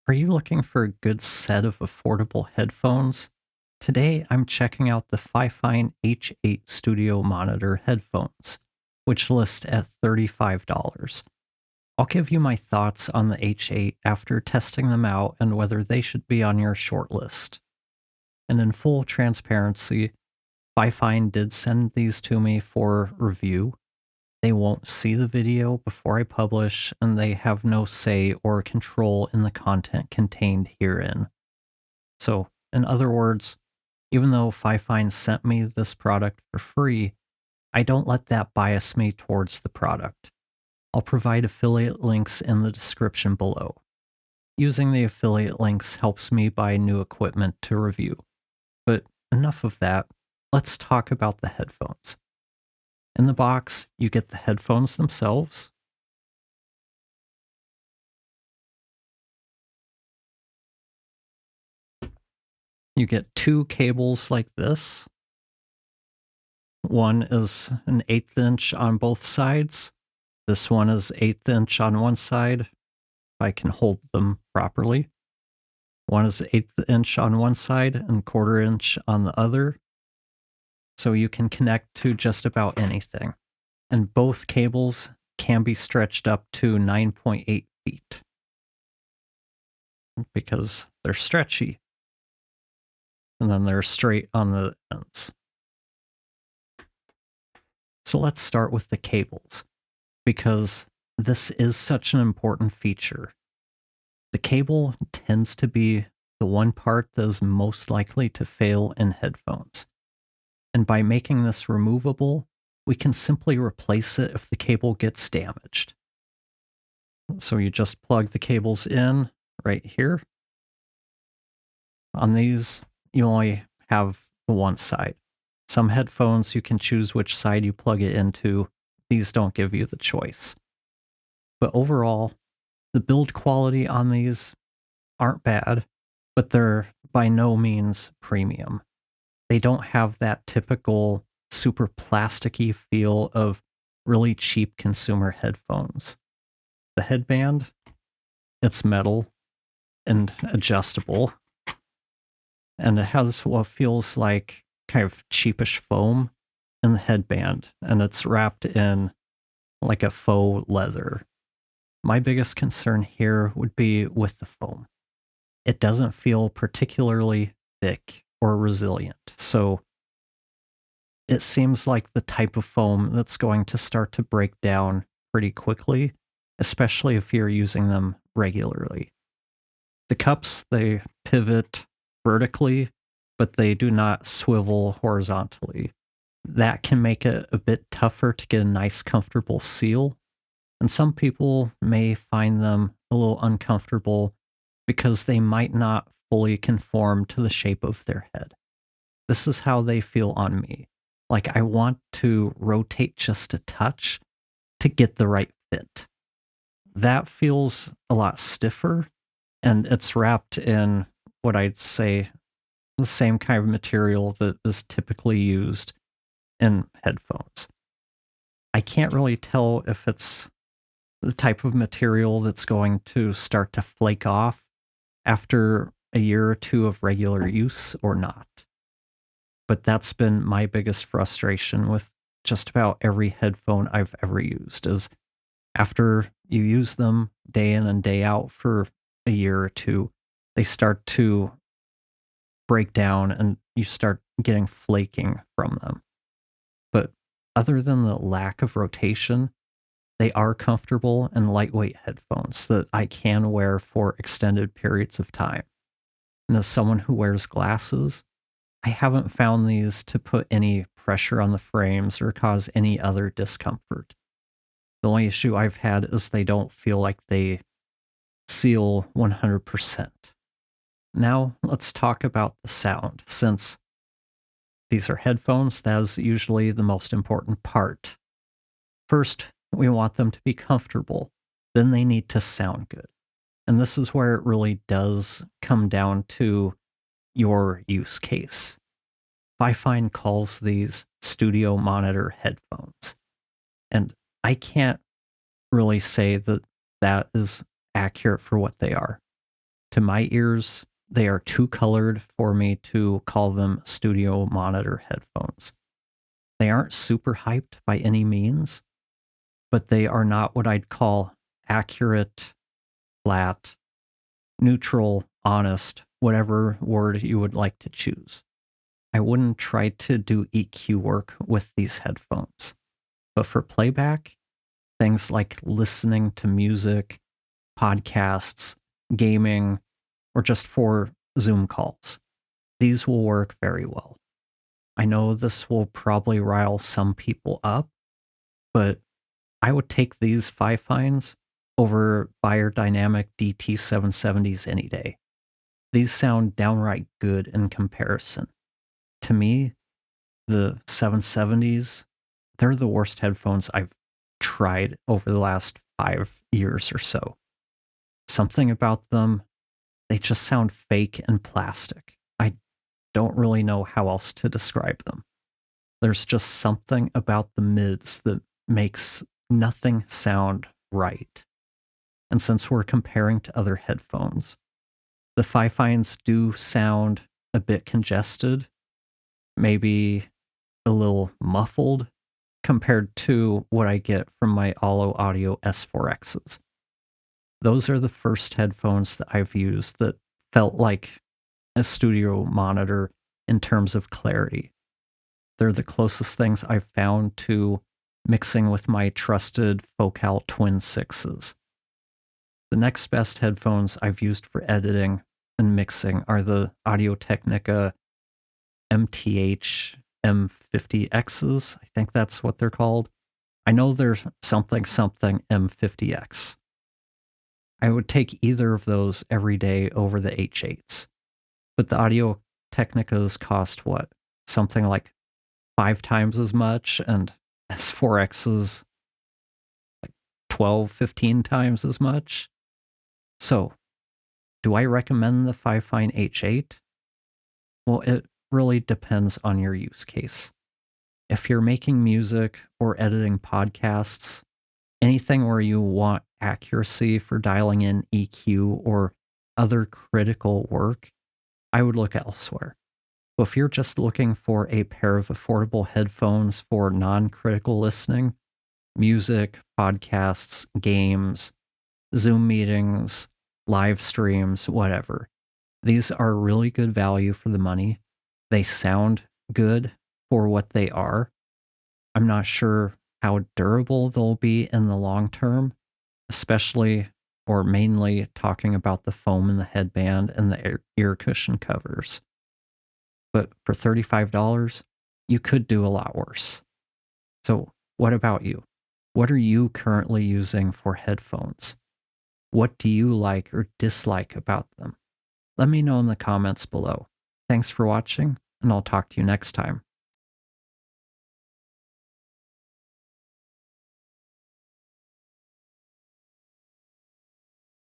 Are you looking for a good set of affordable headphones? Today, I'm checking out the Fifine H8 Studio Monitor headphones, which list at $35. I'll give you my thoughts on the H8 after testing them out and whether they should be on your shortlist. And in full transparency, Fifine did send these to me for review. They won't see the video before I publish, and they have no say or control in the content contained herein. So, in other words, even though Fifine sent me this product for free, I don't let that bias me towards the product. I'll provide affiliate links in the description below. Using the affiliate links helps me buy new equipment to review. But enough of that, let's talk about the headphones. In the box, you get the headphones themselves. You get two cables like this. One is an 1/8 inch on both sides. This one is 1/8 inch on one side, if I can hold them properly. One is 1/8 inch on one side and 1/4 inch on the other. So you can connect to just about anything. And both cables can be stretched up to 9.8 feet because they're stretchy. And then they're straight on the ends. So let's start with the cables, because this is such an important feature. The cable tends to be the one part that is most likely to fail in headphones. And by making this removable, we can simply replace it if the cable gets damaged. So you just plug the cables in right here. On these, you only have the one side. Some headphones, you can choose which side you plug it into. These don't give you the choice. But overall, the build quality on these aren't bad, but they're by no means premium. They don't have that typical super plasticky feel of really cheap consumer headphones. The headband, it's metal and adjustable, and it has what feels like kind of cheapish foam in the headband, and it's wrapped in like a faux leather. My biggest concern here would be with the foam. It doesn't feel particularly thick or resilient, so it seems like the type of foam that's going to start to break down pretty quickly, especially if you're using them regularly. The cups, they pivot vertically, but they do not swivel horizontally. That can make it a bit tougher to get a nice, comfortable seal, and some people may find them a little uncomfortable because they might not fully conform to the shape of their head. This is how they feel on me. Like, I want to rotate just a touch to get the right fit. That feels a lot stiffer, and it's wrapped in what I'd say the same kind of material that is typically used in headphones. I can't really tell if it's the type of material that's going to start to flake off after a year or two of regular use or not. But that's been my biggest frustration with just about every headphone I've ever used, is after you use them day in and day out for a year or two, they start to break down and you start getting flaking from them. But other than the lack of rotation, they are comfortable and lightweight headphones that I can wear for extended periods of time. And as someone who wears glasses, I haven't found these to put any pressure on the frames or cause any other discomfort. The only issue I've had is they don't feel like they seal 100%. Now, let's talk about the sound. Since these are headphones, that is usually the most important part. First, we want them to be comfortable. Then they need to sound good. And this is where it really does come down to your use case. Fifine calls these studio monitor headphones. And I can't really say that that is accurate for what they are. To my ears, they are too colored for me to call them studio monitor headphones. They aren't super hyped by any means, but they are not what I'd call accurate, flat, neutral, honest, whatever word you would like to choose. I wouldn't try to do EQ work with these headphones. But for playback, things like listening to music, podcasts, gaming, or just for Zoom calls, these will work very well. I know this will probably rile some people up, but I would take these Fifines over Beyerdynamic DT770s any day. These sound downright good in comparison. To me, the 770s, they're the worst headphones I've tried over the last 5 years or so. Something about them, they just sound fake and plastic. I don't really know how else to describe them. There's just something about the mids that makes nothing sound right. And since we're comparing to other headphones, the Fifines do sound a bit congested, maybe a little muffled compared to what I get from my OLO S4Xs. Those are the first headphones that I've used that felt like a studio monitor in terms of clarity. They're the closest things I've found to mixing with my trusted Focal Twin 6s. The next best headphones I've used for editing and mixing are the Audio-Technica M50Xs. I think that's what they're called. I know there's something M50X. I would take either of those every day over the H8s. But the Audio-Technicas cost what? Something like 5 times as much, and S4Xs like 12, 15 times as much. So, do I recommend the Fifine H8? Well, it really depends on your use case. If you're making music or editing podcasts, anything where you want accuracy for dialing in EQ or other critical work, I would look elsewhere. But if you're just looking for a pair of affordable headphones for non-critical listening, music, podcasts, games, Zoom meetings, live streams, whatever, these are really good value for the money. They sound good for what they are. I'm not sure how durable they'll be in the long term, especially or mainly talking about the foam in the headband and the ear cushion covers. But for $35, you could do a lot worse. So, what about you? What are you currently using for headphones? What do you like or dislike about them? Let me know in the comments below. Thanks for watching, and I'll talk to you next time.